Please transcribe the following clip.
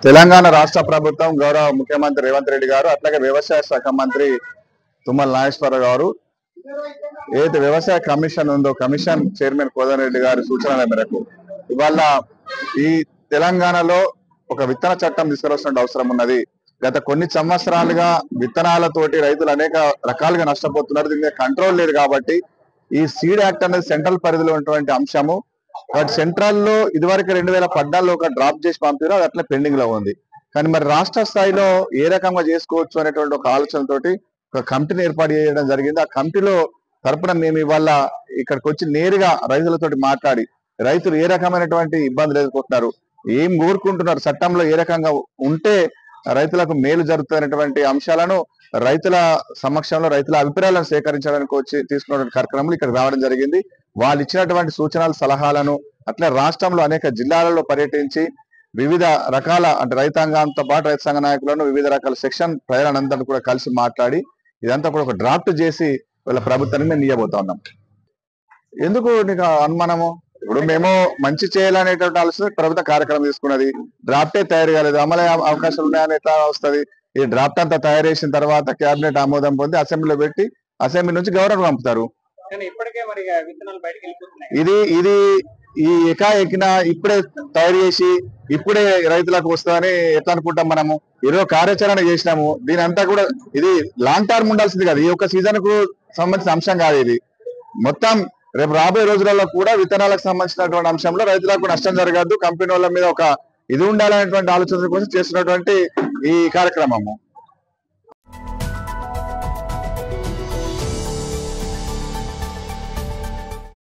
తెలంగాణ రాష్ట్ర ప్రభుత్వం గౌరవ ముఖ్యమంత్రి రేవంత్ రెడ్డి గారు అట్లాగే వ్యవసాయ శాఖ మంత్రి తుమ్మల నాగేశ్వరరావు గారు ఏదైతే వ్యవసాయ కమిషన్ ఉందో కమిషన్ చైర్మన్ కోదండరెడ్డి గారి సూచనల మేరకు ఇవాళ ఈ తెలంగాణలో ఒక విత్తన చట్టం తీసుకురావాల్సిన అవసరం ఉన్నది. గత కొన్ని సంవత్సరాలుగా విత్తనాలతోటి రైతులు అనేక రకాలుగా నష్టపోతున్నారు. దీని మీద కంట్రోల్ లేదు కాబట్టి ఈ సీడ్ యాక్ట్ అనేది సెంట్రల్ పరిధిలో ఉన్నటువంటి అంశము. బట్ సెంట్రల్ లో ఇదివరకు 2014లో ఒక డ్రాప్ చేసి పంపారు, అది అట్లా పెండింగ్ లో ఉంది. కానీ మరి రాష్ట్ర స్థాయిలో ఏ రకంగా చేసుకోవచ్చు అనేటువంటి ఒక ఆలోచనతోటి ఒక కమిటీని ఏర్పాటు చేయడం జరిగింది. ఆ కమిటీలో తరపున మేము ఇవాళ ఇక్కడికి వచ్చి నేరుగా రైతులతోటి మాట్లాడి రైతులు ఏ రకమైనటువంటి ఇబ్బందులు ఎదుర్కొంటున్నారు, ఏం కోరుకుంటున్నారు, చట్టంలో ఏ రకంగా ఉంటే రైతులకు మేలు జరుగుతున్నటువంటి అంశాలను రైతుల సమక్షంలో రైతుల అభిప్రాయాలను సేకరించడానికి వచ్చి తీసుకున్నటువంటి కార్యక్రమాలు ఇక్కడ రావడం జరిగింది. వాళ్ళు ఇచ్చినటువంటి సూచనలు సలహాలను అట్లా రాష్ట్రంలో అనేక జిల్లాలలో పర్యటించి వివిధ రకాల అంటే రైతాంగంతో పాటు రైతు సంఘ నాయకులను వివిధ రకాల సెక్షన్ ప్రజలందరినీ కూడా కలిసి మాట్లాడి ఇదంతా కూడా ఒక డ్రాఫ్ట్ చేసి వీళ్ళ ప్రభుత్వాన్ని మేము నియబోతా ఉన్నాం. ఎందుకు నీకు అనుమానము? ఇప్పుడు మేము మంచి చేయాలనేటువంటి ఆలోచన ప్రభుత్వ కార్యక్రమం తీసుకున్నది, డ్రాఫ్టే తయారు కాలేదు, అమలు అవకాశాలు ఉన్నాయని ఎట్లా వస్తుంది? ఈ డ్రాఫ్ట్ అంతా తయారు చేసిన తర్వాత కేబినెట్ ఆమోదం పొంది అసెంబ్లీలో పెట్టి అసెంబ్లీ నుంచి గవర్నర్ పంపుతారు. ఇది ఈ ఎక్కిన ఇప్పుడే తయారు చేసి ఇప్పుడే రైతులకు వస్తుందని ఎట్లా అనుకుంటాం? మనము ఈరోజు కార్యాచరణ చేసినాము, దీని అంతా కూడా ఇది లాంగ్ టర్మ్ ఉండాల్సింది కాదు, ఈ యొక్క సీజన్ కు సంబంధించిన అంశం కాదు. ఇది మొత్తం రేపు రాబోయే రోజులలో కూడా విత్తనాలకు సంబంధించినటువంటి అంశంలో రైతులకు నష్టం జరగద్దు, కంపెనీ వాళ్ళ మీద ఒక ఇది ఉండాలనేటువంటి ఆలోచన కోసం చేస్తున్నటువంటి ఈ కార్యక్రమము.